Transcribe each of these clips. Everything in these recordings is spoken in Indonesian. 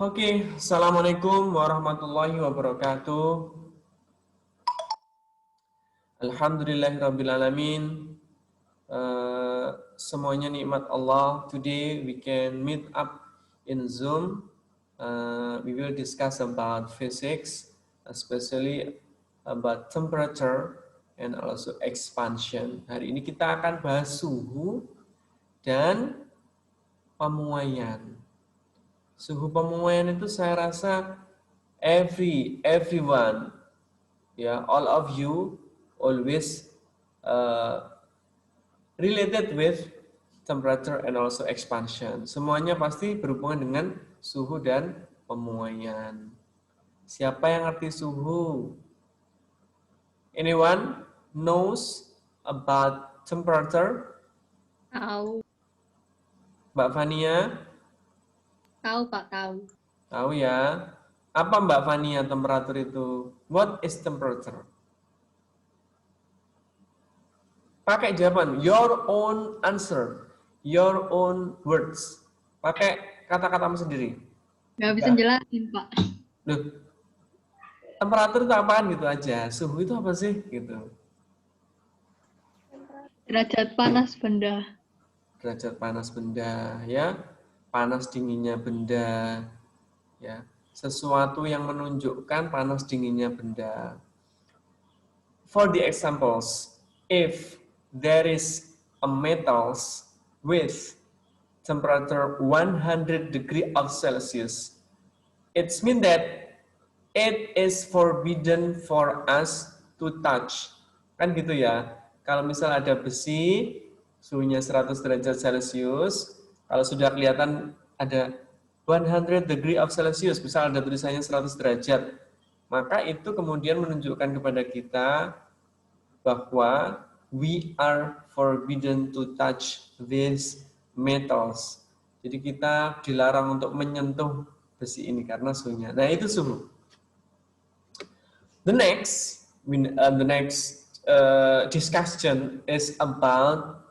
Oke, Assalamualaikum warahmatullahi wabarakatuh. Alhamdulillahirrabbilalamin. Semuanya nikmat Allah. Today we can meet up in Zoom. We will discuss about physics, especially about temperature and also expansion. Hari ini kita akan bahas suhu dan pemuaian. Suhu pemuaian itu saya rasa everyone, ya, all of you always related with temperature and also expansion. Semuanya pasti berhubungan dengan suhu dan pemuaian. Siapa yang ngerti suhu? Anyone knows about temperature? Tahu, Mbak Fania? Pak, tahu. Tahu ya. Apa Mbak Fania temperatur itu? What is temperature? Pakai jawaban, your own answer, your own words. Pakai kata-katamu sendiri. Nggak bisa jelasin, Pak. Loh, temperatur itu apaan gitu aja. Suhu itu apa sih gitu. Derajat panas benda. Derajat panas benda, ya. Panas dinginnya benda, ya. Sesuatu yang menunjukkan panas dinginnya benda. For the examples, if there is a metals with temperature 100 degree of Celsius, it means that it is forbidden for us to touch. Kan gitu ya. Kalau misal ada besi, suhunya 100 derajat Celcius, kalau sudah kelihatan ada 100 degree of Celsius, misal ada tulisannya 100 derajat, maka itu kemudian menunjukkan kepada kita bahwa we are forbidden to touch these metals. Jadi kita dilarang untuk menyentuh besi ini karena suhunya. Nah, itu suhu. The next discussion is about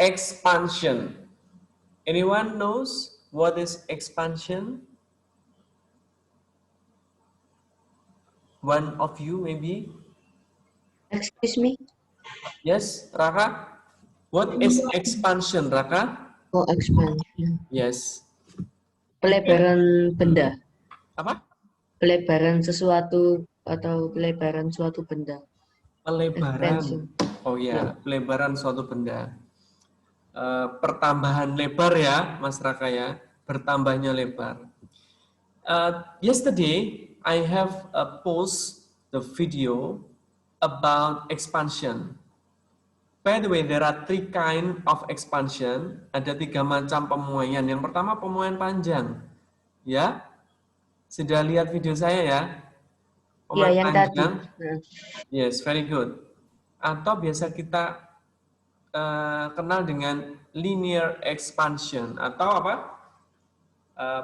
expansion. Anyone knows what is expansion? One of you maybe? Excuse me? Yes, Raka? What is expansion, Raka? Oh, expansion. Yes. Pelebaran benda. Apa? Pelebaran sesuatu atau pelebaran suatu benda. Pelebaran. Expansion. Oh ya, pelebaran suatu benda. Pertambahan lebar ya, Mas Raka ya. Bertambahnya lebar. Yesterday, I have post the video about expansion. By the way, there are 3 kind of expansion. Ada 3 macam pemuaian. Yang pertama pemuaian panjang. Ya, sudah lihat video saya ya? Iya, yang Panjang. tadi. Yes, very good. Atau biasa kita kenal dengan linear expansion atau apa?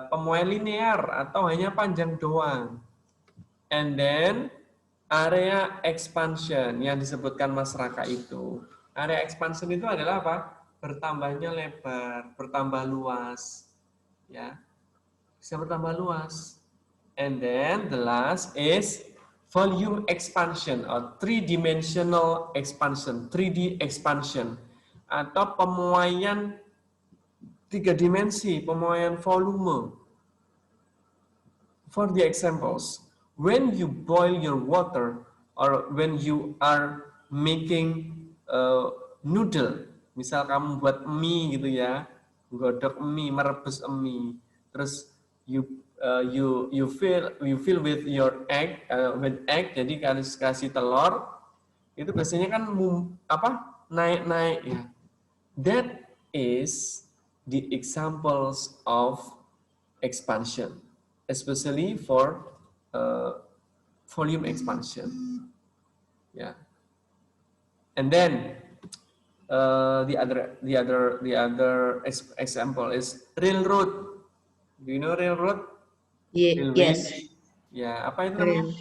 Pemuaian linear atau hanya panjang doang. And then area expansion yang disebutkan Mas Raka itu. Area expansion itu adalah apa? Bertambahnya lebar, bertambah luas. Ya. Bisa bertambah luas. And then the last is volume expansion or three-dimensional expansion, 3D expansion atau pemuaian 3 dimensi, pemuaian volume. For the examples, when you boil your water or when you are making noodle, misal kamu buat mie gitu ya, godok mie, merebus mie, terus you fill with your egg, jadi kasih telur, itu biasanya kan naik ya. That is the examples of expansion, especially for volume expansion. Yeah. And then the other example is railroad. Do you know railroad? Yes. Ya, apa itu namanya?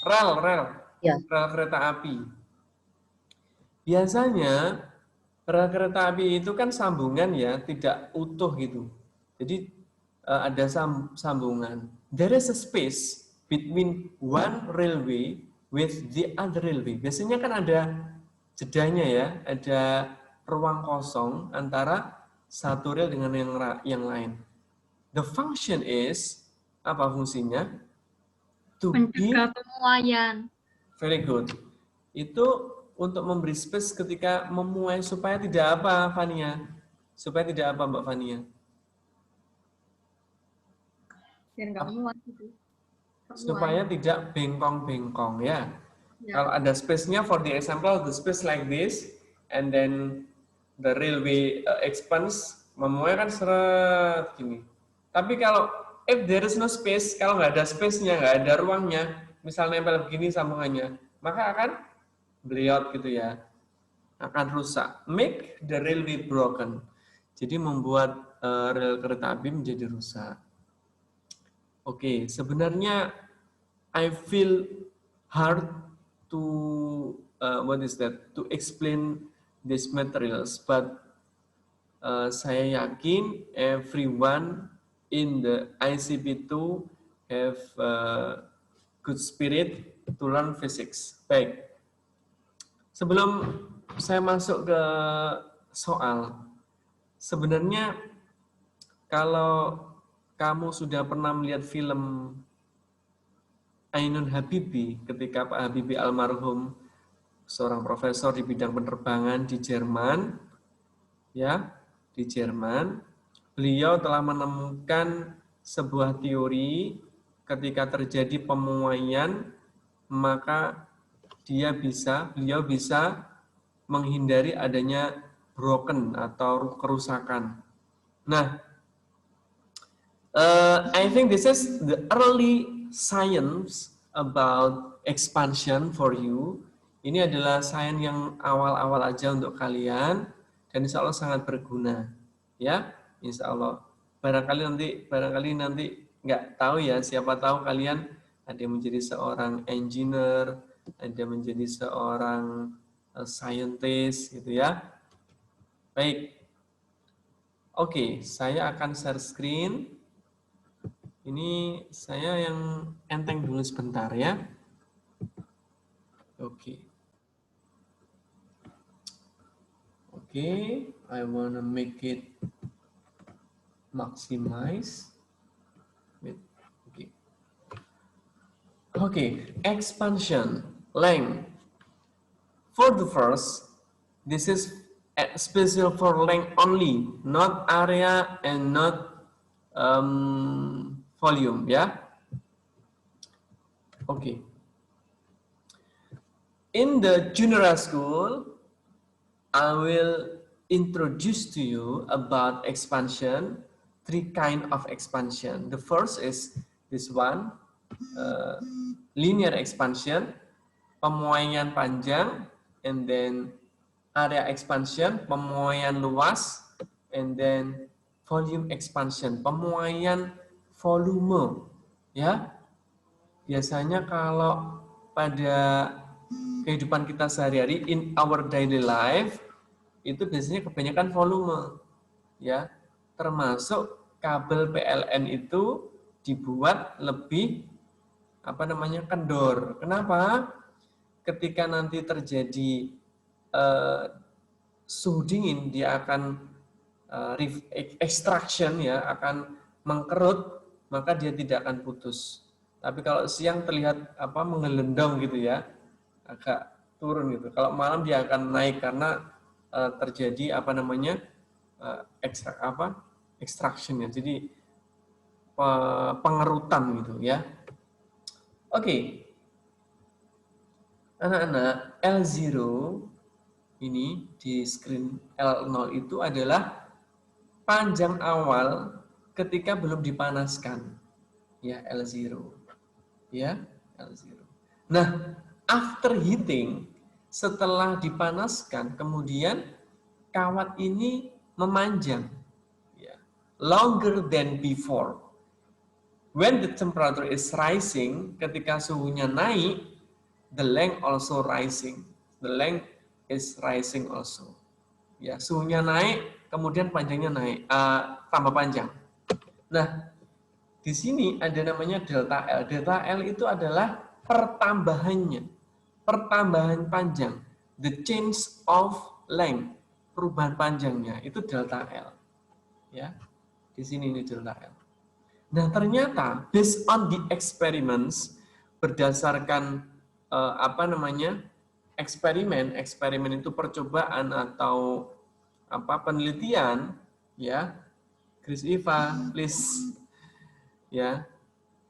Rel. Ya. Rel kereta api. Biasanya rel kereta api itu kan sambungan ya, tidak utuh gitu. Jadi ada sambungan. There is a space between one railway with the other railway. Biasanya kan ada jedanya ya, ada ruang kosong antara satu rel dengan yang lain. The function is, apa fungsinya? To be, Mencegah pemuaian. very good. Itu untuk memberi space ketika memuai supaya tidak apa, Fania? Supaya tidak apa, Mbak Fania? Biar nggak muat gitu. Supaya tidak bengkong-bengkong ya. Ya. Kalau ada space-nya, for the example, the space like this, and then the railway expands, memuai kan seret gini. Tapi kalau if there is no space, kalau nggak ada space-nya, nggak ada ruangnya, misal nempel begini sambungannya, maka akan bleot gitu ya, akan rusak. Make the railway broken. Jadi membuat rel kereta api menjadi rusak. Oke, sebenarnya I feel hard to to explain these materials, but saya yakin everyone in the ICP2 have good spirit to learn physics. Baik, sebelum saya masuk ke soal, sebenarnya kalau kamu sudah pernah melihat film Ainun Habibie ketika Pak Habibie almarhum seorang profesor di bidang penerbangan di Jerman, ya, di Jerman, beliau telah menemukan sebuah teori ketika terjadi pemuaian, maka beliau bisa menghindari adanya broken atau kerusakan. Nah, I think this is the early science about expansion for you. Ini adalah sains yang awal-awal aja untuk kalian dan insya Allah sangat berguna, ya, insya Allah. Barangkali nanti nggak tahu ya, siapa tahu kalian ada yang menjadi seorang engineer, ada menjadi seorang scientist, gitu ya. Baik, oke, saya akan share screen. Ini saya yang enteng dulu sebentar ya. Oke. Oke, I wanna make it maximize. Oke. Oke, expansion, length. For the first, this is special for length only, not area and not volume, ya. Oke. In the junior school, I will introduce to you about expansion, 3 kind of expansion. The first is this one, linear expansion, pemuaian panjang, and then area expansion, pemuaian luas, and then volume expansion, pemuaian volume, ya. Biasanya kalau pada kehidupan kita sehari-hari, in our daily life, itu biasanya kebanyakan volume, ya. Termasuk kabel PLN itu dibuat lebih kendor. Kenapa? Ketika nanti terjadi suhu dingin, dia akan extraction, ya, akan mengkerut, maka dia tidak akan putus. Tapi kalau siang terlihat menggelendong gitu ya, agak turun gitu. Kalau malam dia akan naik karena terjadi extraction ya. Jadi pengerutan gitu ya. Oke. Anak-anak, L0 ini di screen L0 itu adalah panjang awal ketika belum dipanaskan. Ya, L0. Ya, L0. Nah, after heating, setelah dipanaskan, kemudian kawat ini memanjang, ya, longer than before. When the temperature is rising, ketika suhunya naik, the length also rising. The length is rising also. Ya, suhunya naik, kemudian panjangnya naik, tambah panjang. Nah, Di sini ada namanya delta L. Delta L itu adalah pertambahannya, pertambahan panjang, the change of length, perubahan panjangnya itu delta L. Ya, di sini ini delta L. Nah, ternyata based on the experiments, berdasarkan eksperimen itu percobaan atau penelitian, ya, Chris Iva, please, ya,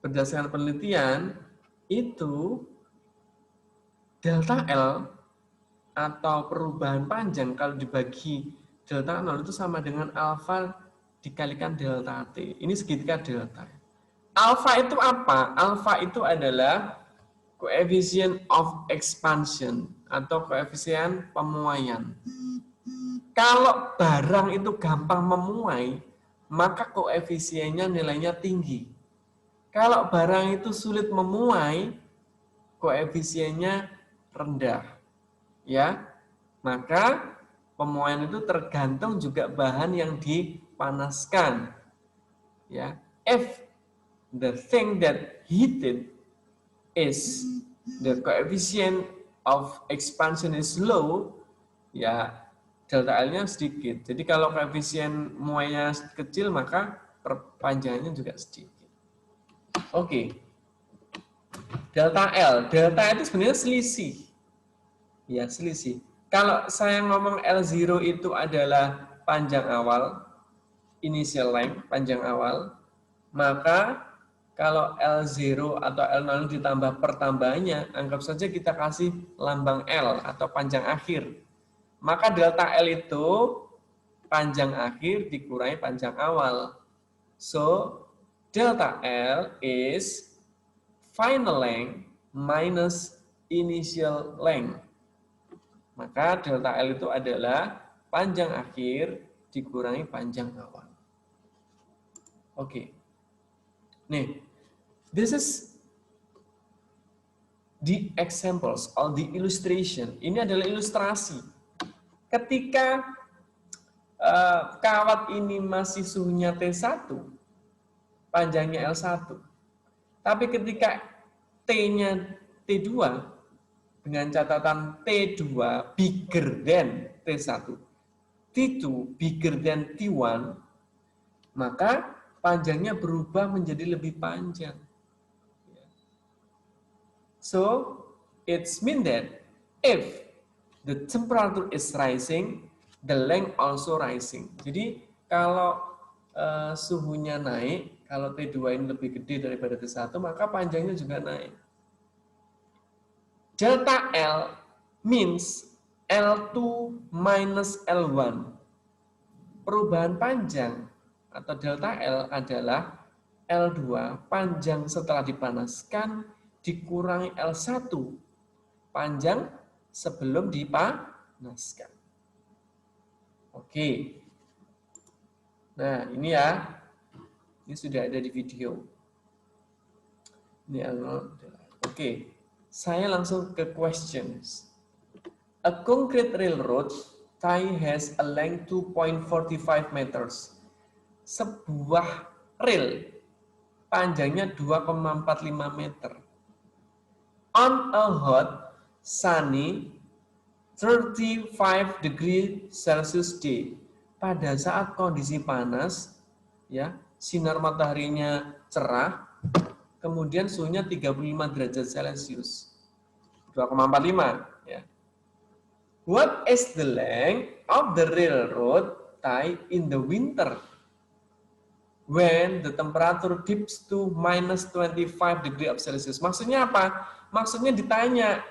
berdasarkan penelitian itu delta L atau perubahan panjang kalau dibagi delta 0 itu sama dengan alfa dikalikan delta T. Ini segitiga delta. Alfa itu apa? Alfa itu adalah coefficient of expansion atau koefisien pemuaian. Kalau barang itu gampang memuai, maka koefisiennya nilainya tinggi. Kalau barang itu sulit memuai, koefisiennya rendah. Ya, maka pemuaian itu tergantung juga bahan yang dipanaskan. Ya, if the thing that heated is the coefficient of expansion is low, ya delta L-nya sedikit. Jadi kalau koefisien muainya kecil, maka perpanjangannya juga sedikit. Oke. Delta L. Delta itu sebenarnya selisih. Ya, selisih. Kalau saya ngomong L0 itu adalah panjang awal, initial length, panjang awal, maka kalau L0 atau L0 ditambah pertambahannya, anggap saja kita kasih lambang L atau panjang akhir. Maka delta L itu panjang akhir dikurangi panjang awal. So, delta L is final length minus initial length. Maka delta L itu adalah panjang akhir dikurangi panjang awal. Oke. Nih, this is the examples or the illustration. Ini adalah ilustrasi. Ketika kawat ini masih suhunya T1, panjangnya L1. Tapi ketika T-nya T2, dengan catatan T2 bigger than T1, T2 bigger than T1, maka panjangnya berubah menjadi lebih panjang. So, it's mean that if the temperature is rising, the length also rising. Jadi, kalau suhunya naik, kalau T2 ini lebih gede daripada T1, maka panjangnya juga naik. Delta L means L2 minus L1. Perubahan panjang atau delta L adalah L2 panjang setelah dipanaskan dikurangi L1 panjang sebelum dipanaskan. Oke. Nah, ini ya. Ini sudah ada di video. Ini L0. Oke. Saya langsung ke questions. A concrete railroad tie has a length 2.45 meters. Sebuah rel panjangnya 2,45 meter. On a hot, sunny, 35 degree Celsius day. Pada saat kondisi panas, ya, sinar mataharinya cerah, kemudian suhunya 35 derajat Celcius. 2,45 ya. What is the length of the railroad tie in the winter when the temperature dips to minus 25 degree of Celsius? Maksudnya apa? Maksudnya ditanya,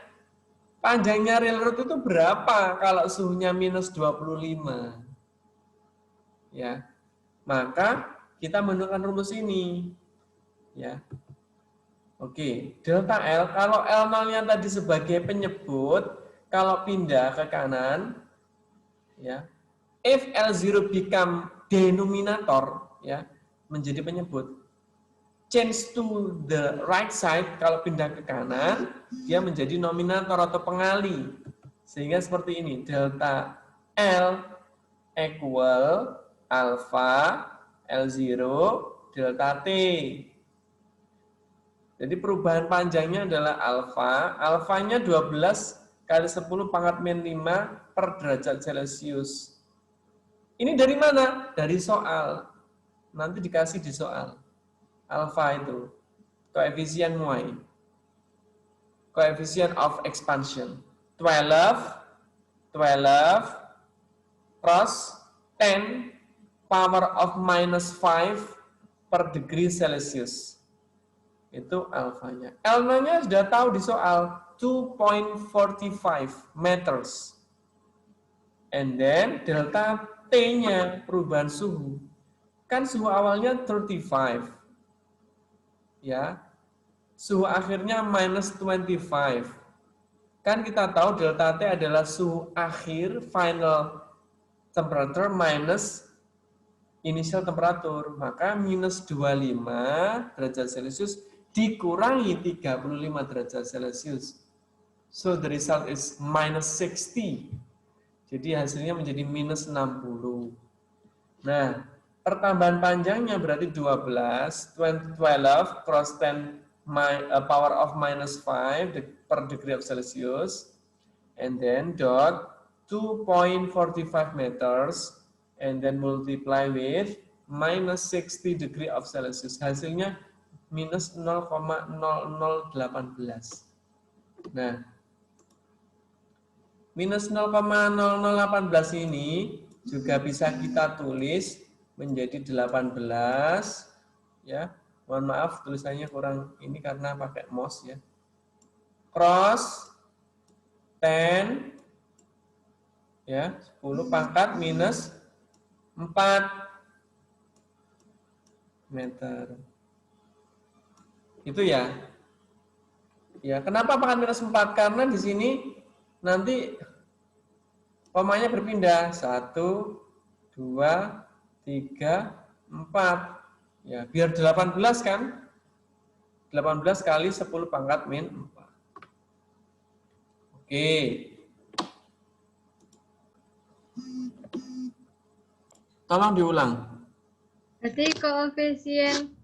panjangnya railroad itu berapa kalau suhunya minus 25? Ya. Maka kita menggunakan rumus ini. Ya. Oke, delta L, kalau L0-nya tadi sebagai penyebut, kalau pindah ke kanan, ya, if L0 become denominator, ya, menjadi penyebut, change to the right side, kalau pindah ke kanan, dia menjadi nominator atau pengali. Sehingga seperti ini, delta L equal alpha L0 delta T. Jadi perubahan panjangnya adalah alfa. Alfanya 12 kali 10 pangkat min 5 per derajat Celcius. Ini dari mana? Dari soal. Nanti dikasih di soal. Alfa itu koefisien muai. Coefficient of expansion. 12 cross 10 power of minus 5 per degree Celsius. Itu alfanya. L-nya sudah tahu di soal 2.45 meters. And then delta T-nya perubahan suhu. Kan suhu awalnya 35. Ya. Suhu akhirnya minus 25. Kan kita tahu delta T adalah suhu akhir final temperature minus initial temperature. Maka minus 25 derajat Celcius dikurangi 35 derajat Celcius. So the result is minus 60. Jadi hasilnya menjadi minus 60. Nah, pertambahan panjangnya berarti 12 cross 10 power of minus 5 per degree of Celsius, and then dot 2.45 meters, and then multiply with minus 60 degree of Celsius. Hasilnya minus 0,0018. Nah, minus 0,0018 ini juga bisa kita tulis menjadi 18, ya. Mohon maaf tulisannya kurang ini karena pakai mouse ya. Cross 10 ya, 10 pangkat minus 4 meter. Itu ya. Ya, kenapa pangkat minus 4? Karena di sini nanti komanya berpindah 1 2 3 4. Ya, biar 18 kan? 18 kali 10 pangkat min 4. Oke. Tolong diulang. Berarti Koefisien?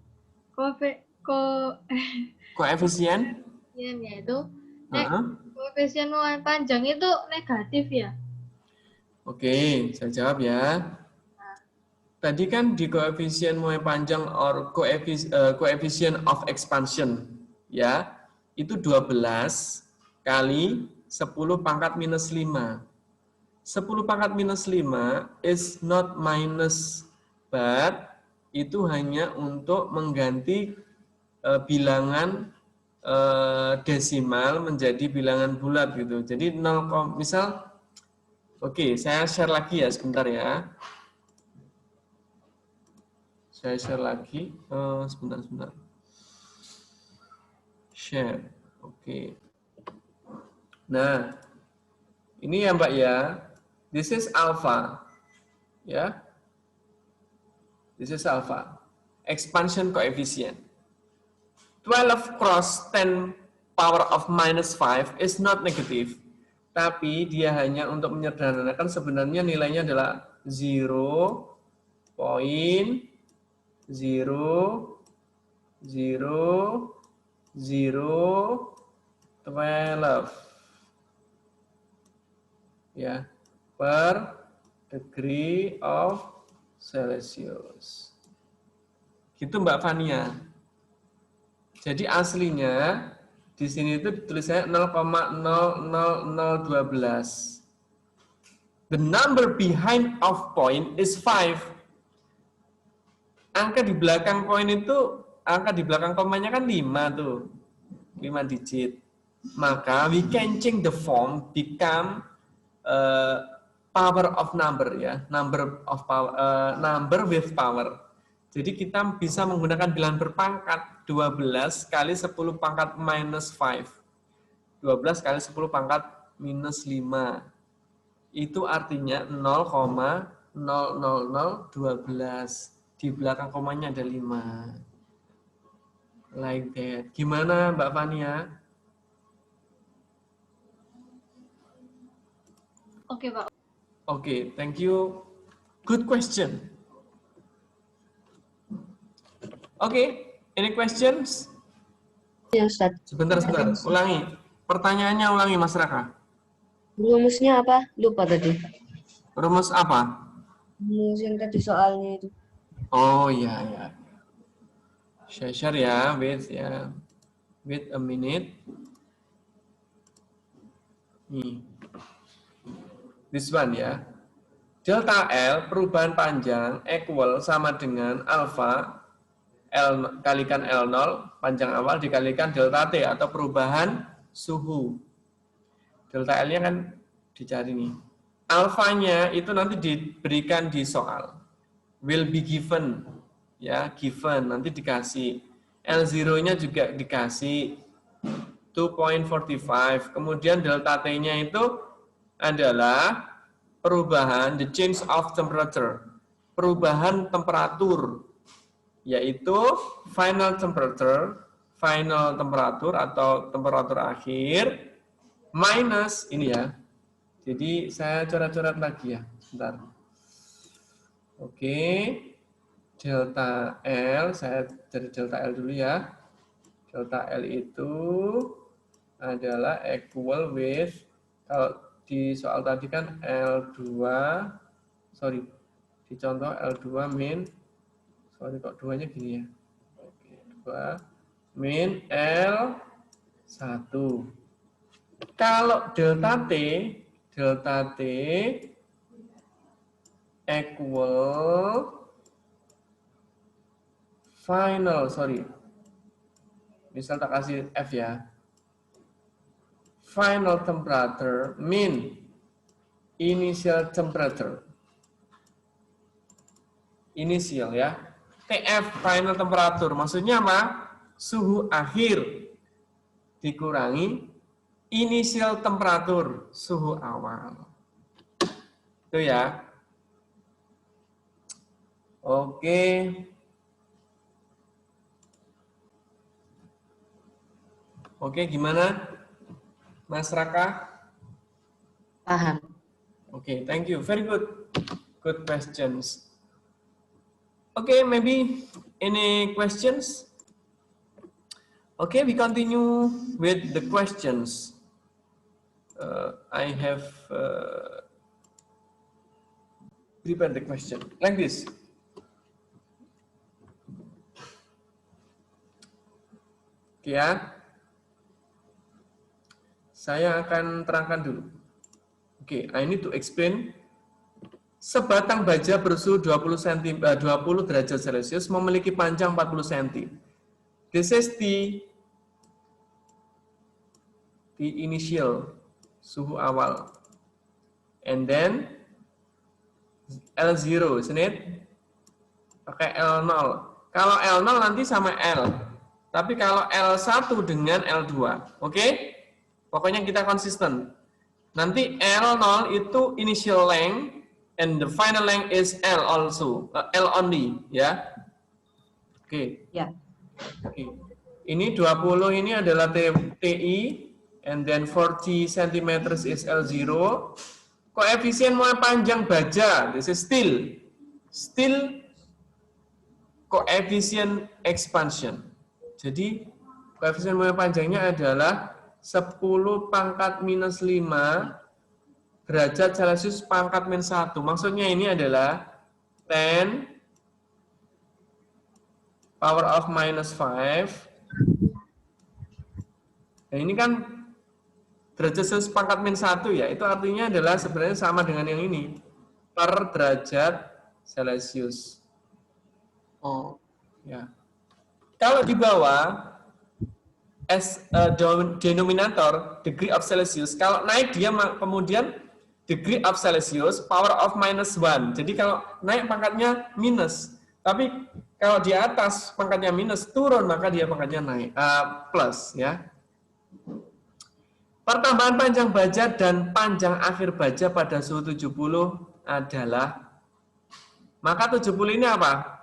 itu koefisien muai panjang itu negatif ya? Oke, saya jawab ya. Tadi kan di koefisien muai panjang or coefficient of expansion ya, itu 12 kali 10 pangkat minus 5. 10 pangkat minus 5 is not minus, but itu hanya untuk mengganti bilangan desimal menjadi bilangan bulat gitu. Jadi 0, misal, oke, saya share lagi ya sebentar ya. Saya share lagi, sebentar. Share, oke. Nah, ini ya Mbak ya, this is alpha, ya. This is alpha, expansion coefficient. 12 cross 10 power of minus 5 is not negative, tapi dia hanya untuk menyederhanakan, sebenarnya nilainya adalah 0.0000012 ya per degree of Celsius. Gitu Mbak Fania. Jadi aslinya di sini itu tulisannya 0,00012. The number behind of point is 5. Angka di belakang poin itu, angka di belakang komanya kan 5 tuh. 5 digit. Maka we can change the form become power of number ya, number of power, number with power. Jadi kita bisa menggunakan bilangan berpangkat 12 kali 10 pangkat minus 5. 12 kali 10 pangkat minus 5. Itu artinya 0,00012. Di belakang komanya ada 5. Like that. Gimana Mbak Fania? Oke, Pak. Oke, thank you. Good question. Oke, any questions? Ya, Ustaz. Sebentar. Ulangi. Pertanyaannya ulangi, Mas Raka. Rumusnya apa? Lupa tadi. Rumus apa? Rumus yang tadi soalnya itu. Oh ya. Share ya, wait a minute. Nih. This one ya. Delta L perubahan panjang equal sama dengan alpha L kalikan L0 panjang awal dikalikan delta T atau perubahan suhu. Delta L-nya kan dicari nih. Alfanya itu nanti diberikan di soal. Will be given. Ya, given. Nanti dikasih. L0-nya juga dikasih 2.45. Kemudian delta T-nya itu adalah perubahan, the change of temperature. Perubahan temperatur. Yaitu final temperature atau temperatur akhir minus ini ya. Jadi saya coret-coret lagi ya, sebentar. Oke. Delta L, saya dari delta L dulu ya. Delta L itu adalah equal with, kalau di soal tadi kan L2, sorry, di contoh L2 min, sorry kok 2-nya gini ya. Oke, 2 min L1. Kalau delta T equal final, sorry. Misal tak kasih F ya. Final temperature min initial temperature. Initial ya. TF final temperature maksudnya apa? Suhu akhir dikurangi initial temperatur, suhu awal. Itu ya. Oke. Oke, gimana? Mas Raka? Paham. Oke, thank you. Very good. Good questions. Okay, maybe any questions? Okay, we continue with the questions. I have prepared the question like this. Oke ya. Saya akan terangkan dulu. Oke, I need to explain. Sebatang baja bersuhu 20 derajat Celcius memiliki panjang 40 cm. This is the initial, suhu awal. And then L0, isn't it? Pakai L0. Kalau L0 nanti sama L. Tapi kalau L1 dengan L2. Oke? Pokoknya kita konsisten. Nanti L0 itu initial length and the final length is L also. L only, ya. Oke. Ya. Oke. Ini 20 ini adalah TI and then 40 cm is L0. Koefisien muat panjang baja, this is still koefisien expansion. Jadi koefisien muat panjangnya adalah 10 pangkat minus 5 derajat Celcius pangkat min 1. Maksudnya ini adalah 10 power of minus 5. Nah ini kan derajat Celcius pangkat min 1 ya, itu artinya adalah sebenarnya sama dengan yang ini, per derajat Celcius. Oh, ya. Kalau di bawah, as denominator, degree of Celsius, kalau naik dia kemudian degree of Celsius, power of minus 1. Jadi kalau naik pangkatnya minus. Tapi kalau di atas pangkatnya minus, turun maka dia pangkatnya naik, plus ya. Pertambahan panjang baja dan panjang akhir baja pada suhu 70 adalah, maka 70 ini apa?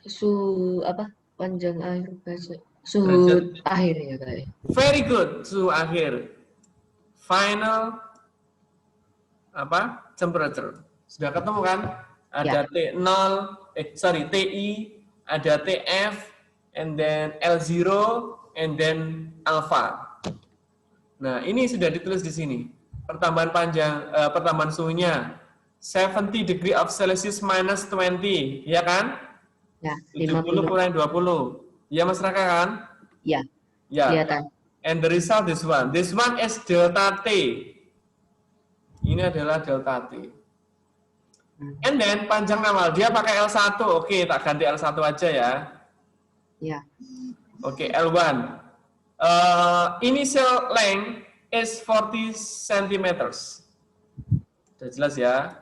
Suhu apa? Panjang akhir baja. Suhu Derajat. akhir ya kayak. Very good, suhu akhir. Final apa? Temperature. Sudah ketemu kan? ada T0, TI, ada TF, and then L0, and then alpha. Nah, ini sudah ditulis di sini. Pertambahan pertambahan suhunya 70 degree of Celsius minus 20, ya kan? Ya, 70 kurang 20. Ya, Mas Raka kan? Ya, Ya. kelihatan. And the result this one. This one is delta T. Ini adalah delta T. And then panjang awal dia pakai L1. Oke, tak ganti L1 aja ya. Ya. Oke, L1. Initial length is 40 cm. Sudah jelas ya.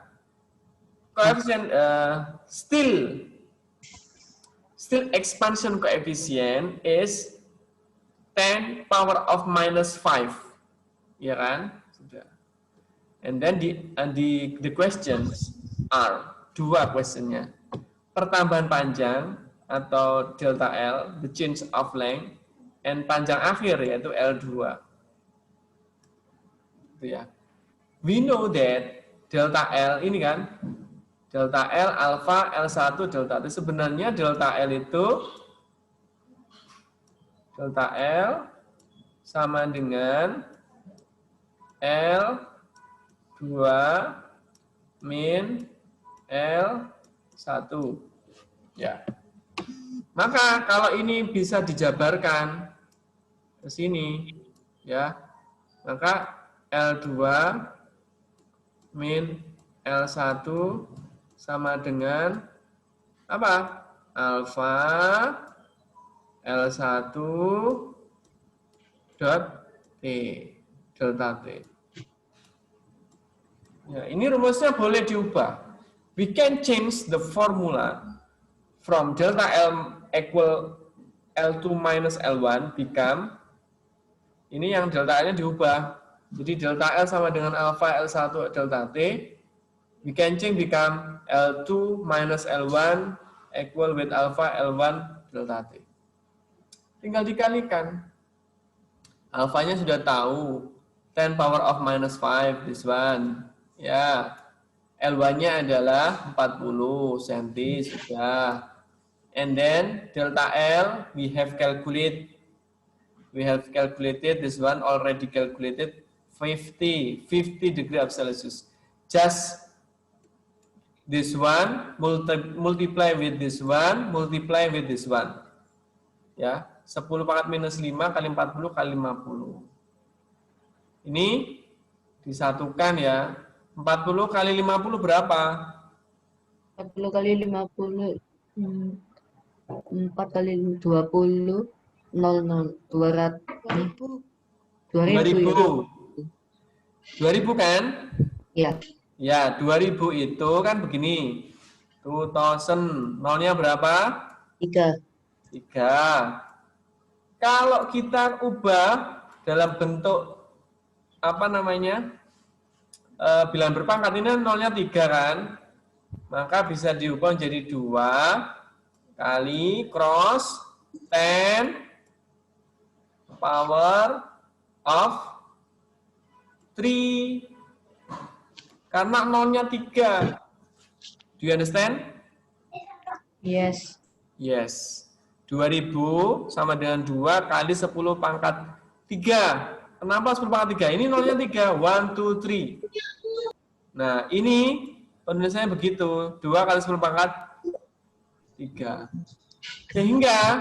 Coefficient still expansion coefficient is 10 power of minus 5. Ya kan? Sudah. And then the questions are dua questionnya. Pertambahan panjang atau delta L, the change of length, and panjang akhir yaitu L2. Itu ya. We know that delta L ini kan, delta L, alpha, L1, delta T. Sebenarnya delta L itu, delta L sama dengan L2 min L1. Ya. Maka kalau ini bisa dijabarkan ke sini, ya, maka L2 min L1 sama dengan apa? Alfa L1 dot T, delta T. Ya, ini rumusnya boleh diubah. We can change the formula from delta L equal L2 minus L1 become, ini yang delta L-nya diubah. Jadi delta L sama dengan alpha L1 delta T. We can change become L2 minus L1 equal with alpha L1 delta T. Tinggal dikalikan. Alfanya sudah tahu. 10 power of minus 5, this one. Ya. L1-nya adalah 40 cm sudah. And then delta L we have calculated this one already calculated 50 degree of Celsius. Just this one multiply with this one multiply with this one. Ya, 10 pangkat minus 5 kali 40 kali 50. Ini disatukan ya. 40 kali 50 berapa? 40 kali 50. 4 kali 20 00 200 2000 kan? Ya. Ya, 2000 itu kan begini. 2000 nolnya berapa? 3. Kalau kita ubah dalam bentuk apa namanya? Bilangan berpangkat ini nolnya 3 kan? Maka bisa diubah menjadi 2 kali cross 10 power of 3. Karena nolnya 3. Do you understand? Yes. Yes. 2000 sama dengan 2 kali 10 pangkat 3. Kenapa 10 pangkat 3? Ini nolnya 3. 1, 2, 3. Nah, ini penulisannya begitu. 2 kali 10 pangkat 3. Sehingga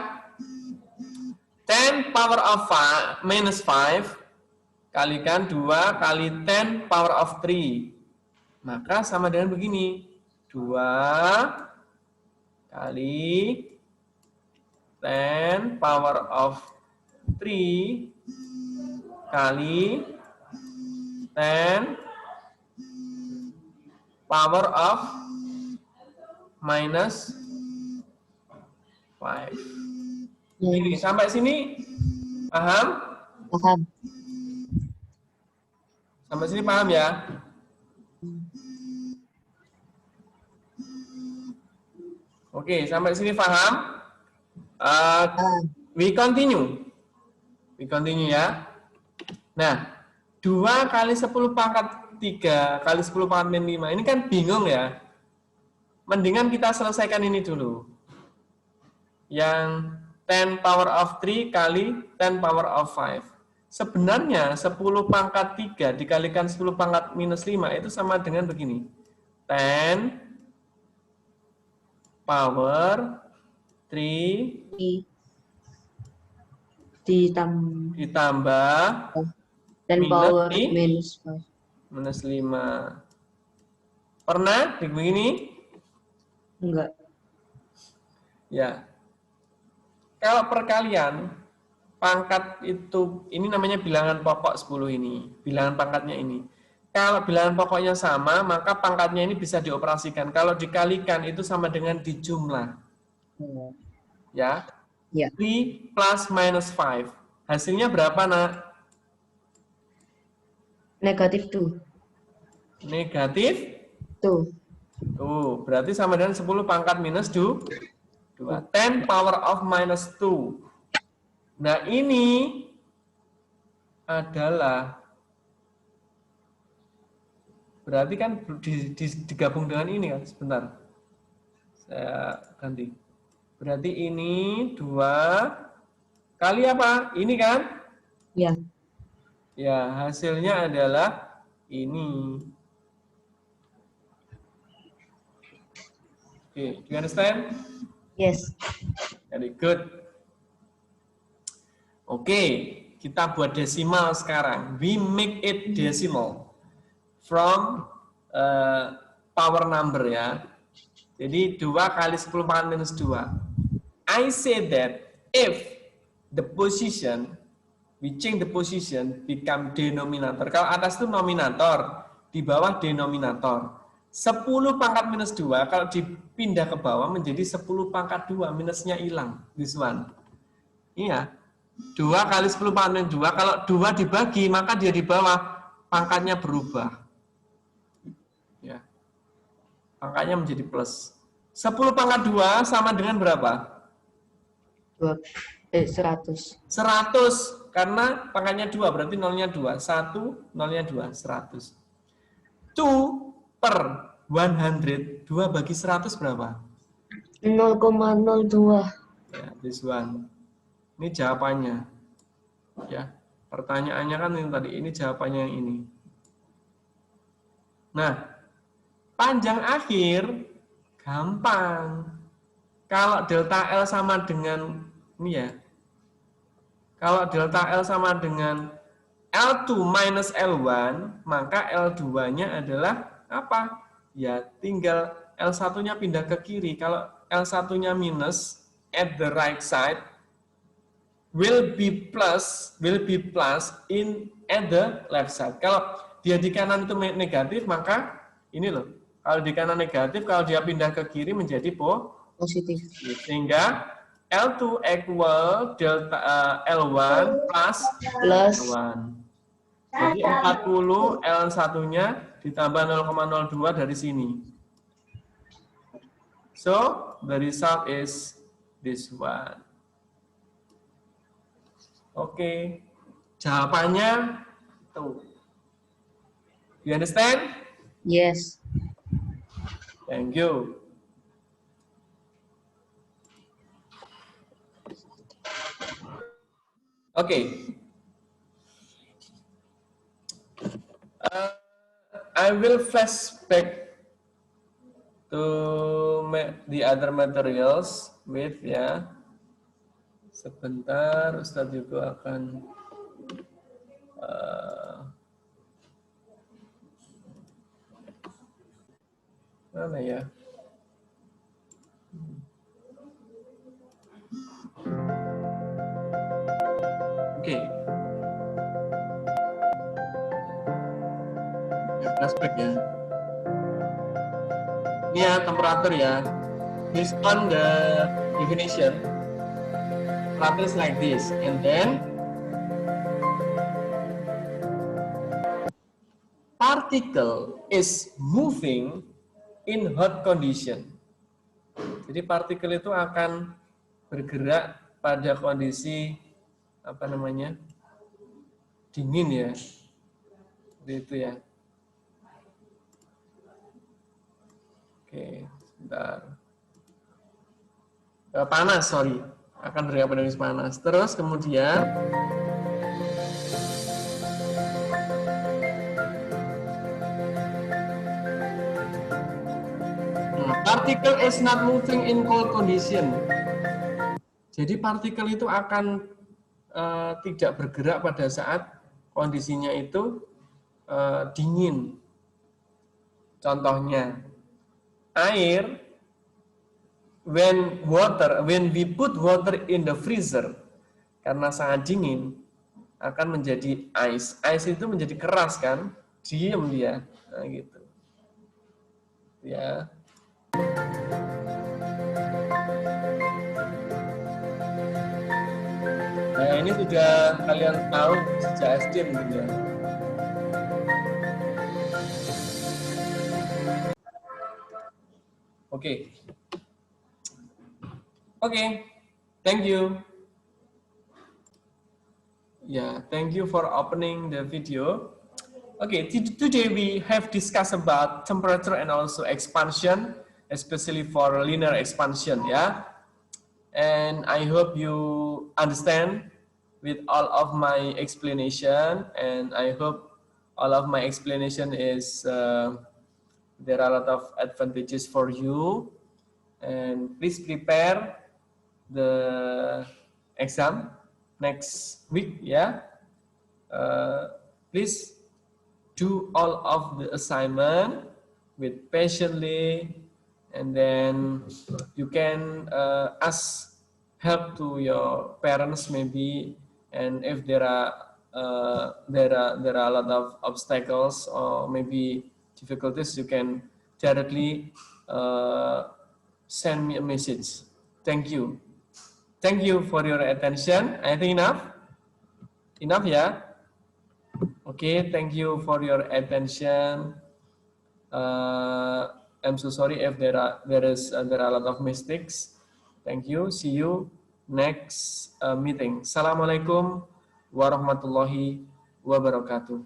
10 power of 5 minus 5 kalikan 2 kali 10 power of 3. Maka sama dengan begini. 2 kali 10 power of 3 kali 10 power of minus 5. Ini sampai sini paham? Paham. Sampai sini paham ya? Oke, sampai sini paham? We continue. We continue ya. Nah, 2 kali 10 pangkat 3 kali 10 pangkat min 5. Ini kan bingung ya. mendingan kita selesaikan ini dulu. Yang 10 power of 3 kali 10 power of 5. Sebenarnya 10 pangkat 3 dikalikan 10 pangkat minus 5 itu sama dengan begini. 10 power 3 ditambah 10 power minus 5. Pernah begini? Enggak. Ya. Kalau perkalian, pangkat itu, ini namanya bilangan pokok 10 ini. Bilangan pangkatnya ini. Kalau bilangan pokoknya sama, maka pangkatnya ini bisa dioperasikan. Kalau dikalikan, itu sama dengan dijumlah. Ya. Ya. 3 plus minus 5. Hasilnya berapa, nak? Negatif 2. Negatif? Tuh. Tuh, berarti sama dengan 10 pangkat minus 2. 10 power of minus 2. Nah, ini adalah, berarti kan digabung dengan ini kan, sebentar. Saya ganti. Berarti ini 2 kali apa? Ini kan? Ya. Ya, hasilnya adalah ini. Oke, do you understand? Yes. Very good. Oke, kita buat desimal sekarang. We make it decimal from power number ya. Jadi 2 kali 10 pangkat minus 2. I say that if the position, we change the position, become denominator. Kalau atas itu nominator, di bawah denominator. 10 pangkat minus 2, kalau dipindah ke bawah menjadi 10 pangkat 2, minusnya hilang. This one. Iya. 2 kali 10 pangkat minus 2, kalau 2 dibagi, maka dia di bawah, pangkatnya berubah. Ya. Pangkatnya menjadi plus. 10 pangkat 2 sama dengan berapa? 100. 100, karena pangkatnya 2, berarti nolnya 2. 1, nolnya 2, 100. 2 per 100, 2 bagi 100 berapa? 0,02. Ya, this one. Ini jawabannya. Ya, pertanyaannya kan yang tadi, ini jawabannya yang ini. Nah, panjang akhir gampang. Kalau delta L sama dengan ini ya. Kalau delta L sama dengan L2 minus L1, maka L2-nya adalah apa? Ya, tinggal L1-nya pindah ke kiri. Kalau L1-nya minus at the right side will be plus in at the left side. Kalau dia di kanan itu negatif, maka ini loh. Kalau di kanan negatif, kalau dia pindah ke kiri menjadi Positif. Sehingga L2 equal delta L1 plus L1. Jadi 40 L1-nya ditambah 0,02 dari sini. So, the result is this one. Oke. Jawabannya tuh. You understand? Yes. Thank you. Okay. I will flashback to the other materials with ya. Sebentar, Ustadz juga akan mana ya? Oke. Flashback ya. Ini ya temperatur ya. Based on the definition, temperature is like this, and then particle is moving in hot condition. Jadi partikel itu akan bergerak pada kondisi apa namanya? Dingin ya. Seperti itu ya. Oke, Bentar. Panas, sorry. Akan berdampak pada kondisi panas. Terus kemudian particle is not moving in cold condition. Jadi partikel itu akan tidak bergerak pada saat kondisinya itu dingin. Contohnya, air, when we put water in the freezer, karena sangat dingin, akan menjadi ice. Ice itu menjadi keras kan, diem dia, nah, gitu. Ya. Nah, ini sudah kalian tahu sejak SD mungkin ya. Oke. Thank you. Yeah, thank you for opening the video. Okay, today we have discussed about temperature and also expansion, especially for linear expansion, yeah. And I hope you understand with all of my explanation, and I hope all of my explanation is there are a lot of advantages for you, and please prepare the exam next week, yeah. Please do all of the assignment with patiently, and then you can ask help to your parents maybe, and if there are a lot of obstacles or maybe difficulties, you can directly send me a message. Thank you for your attention. I think enough, yeah. Okay, thank you for your attention. I'm so sorry if there are a lot of mistakes. Thank you. See you next meeting. Assalamualaikum warahmatullahi wabarakatuh.